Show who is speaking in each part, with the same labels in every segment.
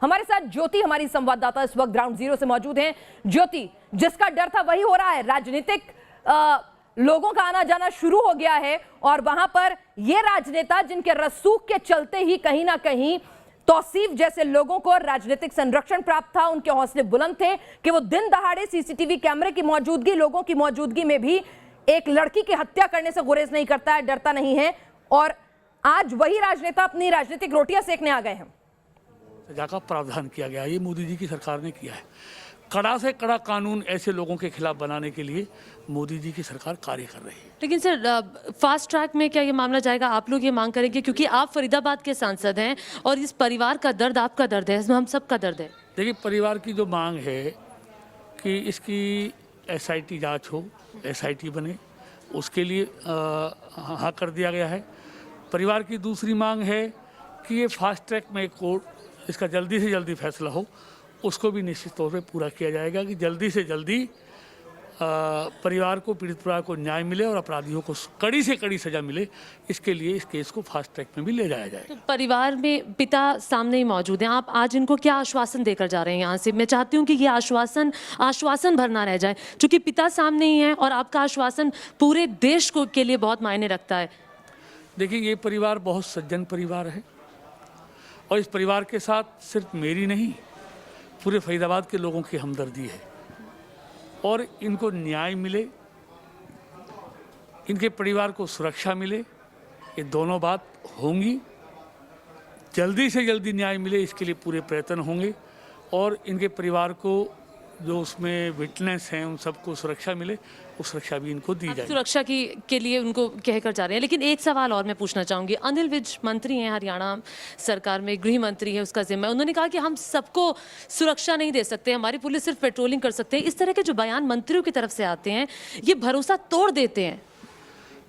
Speaker 1: हमारे साथ ज्योति हमारी संवाददाता इस वक्त ग्राउंड जीरो से मौजूद हैं। ज्योति, जिसका डर था वही हो रहा है, राजनीतिक लोगों का आना जाना शुरू हो गया है और वहां पर ये राजनेता जिनके रसूख के चलते ही कहीं ना कहीं तौसीफ जैसे लोगों को राजनीतिक संरक्षण प्राप्त था, उनके हौसले बुलंद थे कि वो दिन दहाड़े सीसीटीवी कैमरे की मौजूदगी, लोगों की मौजूदगी में भी एक लड़की की हत्या करने से गुरेज नहीं करता है, डरता नहीं है। और आज वही राजनेता अपनी राजनीतिक रोटियां सेकने आ गए हैं।
Speaker 2: सजा का प्रावधान किया गया, ये मोदी जी की सरकार ने किया है। कड़ा से कड़ा कानून ऐसे लोगों के खिलाफ बनाने के लिए मोदी जी की सरकार कार्य कर रही है।
Speaker 3: लेकिन सर, फास्ट ट्रैक में क्या ये मामला जाएगा? आप लोग ये मांग करेंगे क्योंकि आप फरीदाबाद के सांसद हैं और इस परिवार का दर्द आपका दर्द है, इसमें हम सबका दर्द है।
Speaker 2: देखिए, परिवार की जो मांग है कि इसकी SIT जांच हो, SIT बने, उसके लिए हाँ कर दिया गया है। परिवार की दूसरी मांग है कि ये फास्ट ट्रैक में कोर्ट इसका जल्दी से जल्दी फैसला हो, उसको भी निश्चित तौर पे पूरा किया जाएगा कि जल्दी से जल्दी परिवार को, पीड़ित परिवार को न्याय मिले और अपराधियों को कड़ी से कड़ी सजा मिले। इसके लिए इस केस को फास्ट ट्रैक में भी ले जाया जाएगा।
Speaker 3: तो परिवार में पिता सामने ही मौजूद हैं, आप आज इनको क्या आश्वासन देकर जा रहे हैं यहाँ से? मैं चाहती हूँ कि ये आश्वासन भर ना रह जाए, क्योंकि पिता सामने ही हैं और आपका आश्वासन पूरे देश को के लिए बहुत मायने रखता है।
Speaker 2: देखिए, ये परिवार बहुत सज्जन परिवार है और इस परिवार के साथ सिर्फ मेरी नहीं, पूरे फरीदाबाद के लोगों की हमदर्दी है और इनको न्याय मिले, इनके परिवार को सुरक्षा मिले, ये दोनों बात होंगी। जल्दी से जल्दी न्याय मिले, इसके लिए पूरे प्रयत्न होंगे और इनके परिवार को जो उसमें विटनेस हैं उन सबको सुरक्षा मिले, वो सुरक्षा भी इनको दी जाए।
Speaker 3: सुरक्षा के लिए उनको कहकर जा रहे हैं। लेकिन एक सवाल और मैं पूछना चाहूँगी, अनिल विज मंत्री हैं हरियाणा सरकार में, गृह मंत्री है उसका जिम्मा, उन्होंने कहा कि हम सबको सुरक्षा नहीं दे सकते, हमारी पुलिस सिर्फ पेट्रोलिंग कर सकते हैं। इस तरह के जो बयान मंत्रियों की तरफ से आते हैं ये भरोसा तोड़ देते हैं।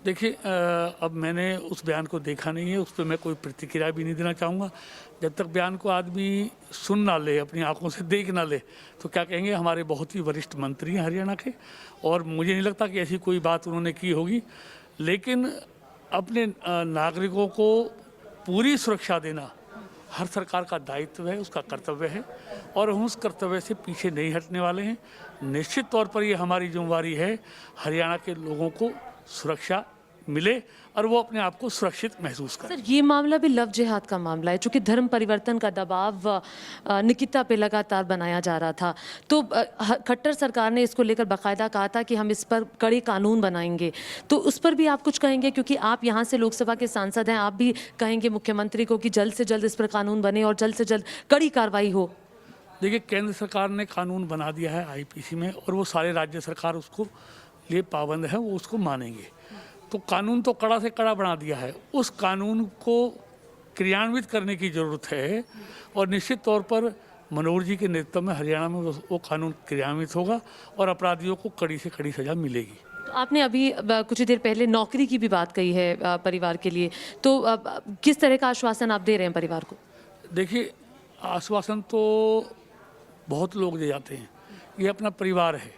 Speaker 2: देखिए, अब मैंने उस बयान को देखा नहीं है, उस पर मैं कोई प्रतिक्रिया भी नहीं देना चाहूँगा। जब तक बयान को आदमी सुन ना ले, अपनी आंखों से देख ना ले, तो क्या कहेंगे। हमारे बहुत ही वरिष्ठ मंत्री हैं हरियाणा के और मुझे नहीं लगता कि ऐसी कोई बात उन्होंने की होगी। लेकिन अपने नागरिकों को पूरी सुरक्षा देना हर सरकार का दायित्व है, उसका कर्तव्य है और हम उस कर्तव्य से पीछे नहीं हटने वाले हैं। निश्चित तौर पर ये हमारी जिम्मेदारी है, हरियाणा के लोगों को सुरक्षा मिले और वो अपने आप को सुरक्षित महसूस करें।
Speaker 3: सर, ये मामला भी लव जिहाद का मामला है, चूंकि धर्म परिवर्तन का दबाव निकिता पे लगातार बनाया जा रहा था, तो खट्टर सरकार ने इसको लेकर बाकायदा कहा था कि हम इस पर कड़े कानून बनाएंगे, तो उस पर भी आप कुछ कहेंगे? क्योंकि आप यहाँ से लोकसभा के सांसद हैं, आप भी कहेंगे मुख्यमंत्री को कि जल्द से जल्द इस पर कानून बने और जल्द से जल्द कड़ी कार्रवाई हो?
Speaker 2: देखिए, केंद्र सरकार ने कानून बना दिया है IPC में और वो सारे राज्य सरकार उसको लिए पाबंद है, वो उसको मानेंगे। तो कानून तो कड़ा से कड़ा बना दिया है, उस कानून को क्रियान्वित करने की ज़रूरत है और निश्चित तौर पर मनोहर जी के नेतृत्व में हरियाणा में वो कानून क्रियान्वित होगा और अपराधियों को कड़ी से कड़ी सजा मिलेगी।
Speaker 3: तो आपने अभी कुछ ही देर पहले नौकरी की भी बात कही है परिवार के लिए, तो किस तरह का आश्वासन आप दे रहे हैं परिवार को?
Speaker 2: देखिए, आश्वासन तो बहुत लोग दे जाते हैं, ये अपना परिवार है,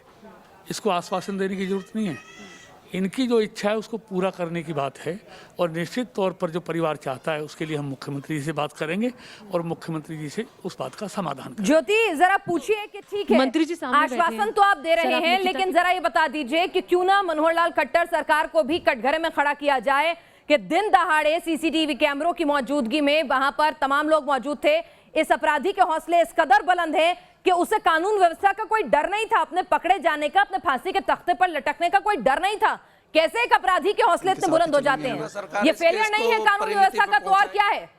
Speaker 2: इसको आश्वासन देने की ज़रूरत नहीं है। इनकी जो इच्छा है उसको पूरा करने की बात है और निश्चित तौर पर जो परिवार चाहता है उसके लिए हम मुख्यमंत्री जी से बात करेंगे और मुख्यमंत्री जी से उस बात का समाधान करेंगे।
Speaker 1: ज्योति, जरा पूछिए कि ठीक है,
Speaker 3: मंत्री जी सामने
Speaker 1: आश्वासन तो आप दे रहे हैं, लेकिन जरा ये बता दीजिए कि क्यों ना मनोहर लाल खट्टर सरकार को भी कटघरे में खड़ा किया जाए कि दिन दहाड़े CCTV कैमरों की मौजूदगी में वहां पर तमाम लोग मौजूद थे। इस अपराधी के हौसले इस कदर बुलंद है कि उसे कानून व्यवस्था का कोई डर नहीं था, अपने पकड़े जाने का, अपने फांसी के तख्ते पर लटकने का कोई डर नहीं था। कैसे एक अपराधी के हौसले इतने बुलंद हो जाते हैं? ये फेलियर नहीं है कानून व्यवस्था का, तो और क्या है?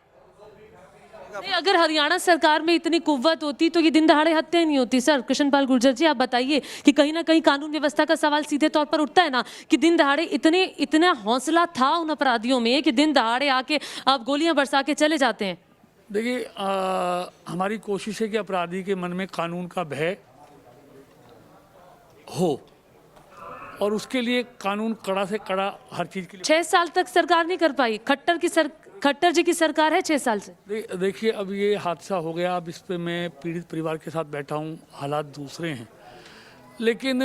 Speaker 3: नहीं, अगर हरियाणा सरकार में इतनी कुव्वत होती तो ये दिन दहाड़े हत्या नहीं होती। सर, कृष्णपाल गुर्जर जी, आप बताइए कि कहीं ना कहीं कानून व्यवस्था का सवाल सीधे तौर पर उठता है ना, कि दिन दहाड़े इतना हौसला था उन अपराधियों में कि दिन दहाड़े आके आप गोलियां बरसा के चले जाते हैं।
Speaker 2: देखिए, हमारी कोशिश है कि अपराधी के मन में कानून का भय हो और उसके लिए कानून कड़ा से कड़ा हर चीज़ के लिए।
Speaker 3: 6 साल तक सरकार नहीं कर पाई, खट्टर जी की सरकार है 6 साल से।
Speaker 2: देखिए, अब ये हादसा हो गया, अब इस पे मैं पीड़ित परिवार के साथ बैठा हूँ, हालात दूसरे हैं, लेकिन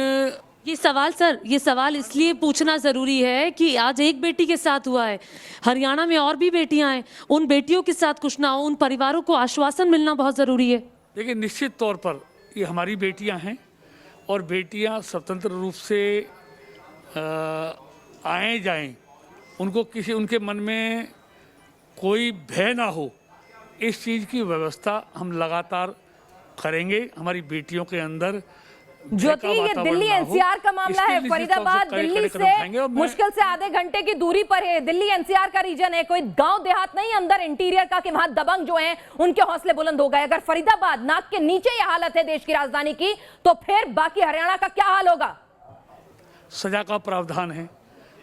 Speaker 3: ये सवाल सर, ये सवाल इसलिए पूछना ज़रूरी है कि आज एक बेटी के साथ हुआ है, हरियाणा में और भी बेटियां हैं, उन बेटियों के साथ कुछ ना हो, उन परिवारों को आश्वासन मिलना बहुत ज़रूरी है।
Speaker 2: देखिए, निश्चित तौर पर ये हमारी बेटियां हैं और बेटियां स्वतंत्र रूप से आए जाएं, उनको किसी उनके मन में कोई भय ना हो, इस चीज़ की व्यवस्था हम लगातार करेंगे। हमारी बेटियों के अंदर
Speaker 1: ज्योति, ये दिल्ली एनसीआर का मामला है। फरीदाबाद दिल्ली से मुश्किल से आधे घंटे की दूरी पर है। दिल्ली एनसीआर का रीजन है, कोई गांव देहात नहीं अंदर इंटीरियर का कि वहां दबंग जो हैं उनके हौसले बुलंद हो गए। अगर फरीदाबाद नाक के नीचे ये हालत है देश की राजधानी की, तो फिर बाकी हरियाणा का क्या हाल होगा?
Speaker 2: सजा का प्रावधान है,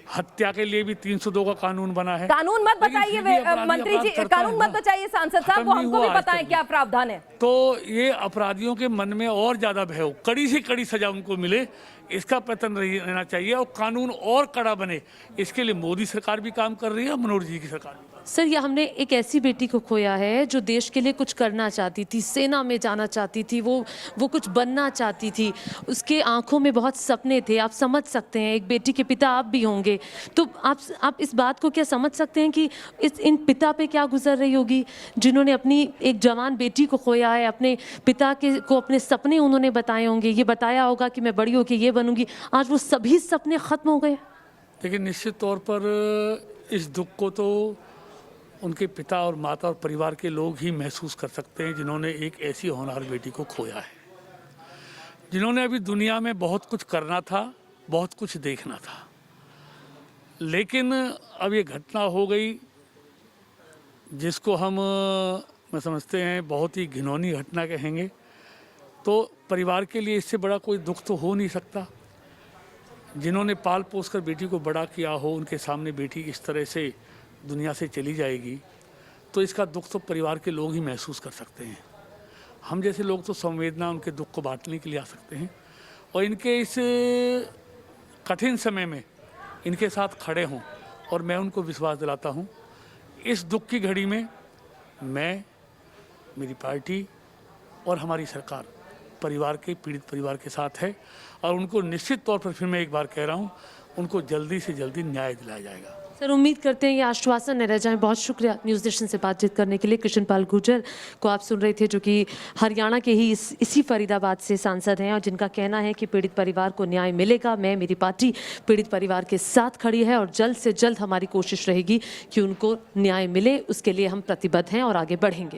Speaker 2: हत्या के लिए भी 302 का कानून बना है।
Speaker 1: कानून मत बताइए मंत्री जी, कानून मत बताइए सांसद साहब, वो हमको भी पता है क्या प्रावधान है।
Speaker 2: तो ये अपराधियों के मन में और ज्यादा भय हो, कड़ी से कड़ी सजा उनको मिले, इसका प्रयत्न रहना चाहिए और कानून और कड़ा बने। इसके लिए मोदी सरकार भी काम कर रही है, मनोहर जी की सरकार भी।
Speaker 3: सर, ये हमने एक ऐसी बेटी को खोया है जो देश के लिए कुछ करना चाहती थी, सेना में जाना चाहती थी, वो कुछ बनना चाहती थी, उसके आंखों में बहुत सपने थे। आप समझ सकते हैं, एक बेटी के पिता आप भी होंगे, तो आप इस बात को क्या समझ सकते हैं कि इन पिता पे क्या गुजर रही होगी, जिन्होंने अपनी एक जवान बेटी को खोया है। अपने पिता को अपने सपने उन्होंने बताए होंगे, ये बताया होगा कि मैं बड़ी होकर ये बनूंगी, आज वो सभी सपने खत्म हो गए।
Speaker 2: लेकिन निश्चित तौर पर इस दुख को तो उनके पिता और माता और परिवार के लोग ही महसूस कर सकते हैं, जिन्होंने एक ऐसी होनहार बेटी को खोया है, जिन्होंने अभी दुनिया में बहुत कुछ करना था, बहुत कुछ देखना था, लेकिन अब ये घटना हो गई जिसको मैं समझते हैं बहुत ही घिनौनी घटना कहेंगे। तो परिवार के लिए इससे बड़ा कोई दुख तो हो नहीं सकता। जिन्होंने पाल पोस कर बेटी को बड़ा किया हो, उनके सामने बेटी इस तरह से दुनिया से चली जाएगी, तो इसका दुख तो परिवार के लोग ही महसूस कर सकते हैं। हम जैसे लोग तो संवेदना उनके दुख को बांटने के लिए आ सकते हैं और इनके इस कठिन समय में इनके साथ खड़े हों, और मैं उनको विश्वास दिलाता हूं, इस दुख की घड़ी में मैं, मेरी पार्टी और हमारी सरकार परिवार के, पीड़ित परिवार के साथ है और उनको निश्चित तौर पर, फिर मैं एक बार कह रहा हूं, उनको जल्दी से जल्दी न्याय दिलाया जाएगा।
Speaker 3: सर, उम्मीद करते हैं ये आश्वासन न रह जाए। बहुत शुक्रिया न्यूज़ नेशन से बातचीत करने के लिए। कृष्णपाल गुर्जर को आप सुन रहे थे, जो कि हरियाणा के ही इसी फरीदाबाद से सांसद हैं और जिनका कहना है कि पीड़ित परिवार को न्याय मिलेगा। मैं, मेरी पार्टी पीड़ित परिवार के साथ खड़ी है और जल्द से जल्द हमारी कोशिश रहेगी कि उनको न्याय मिले, उसके लिए हम प्रतिबद्ध हैं और आगे बढ़ेंगे।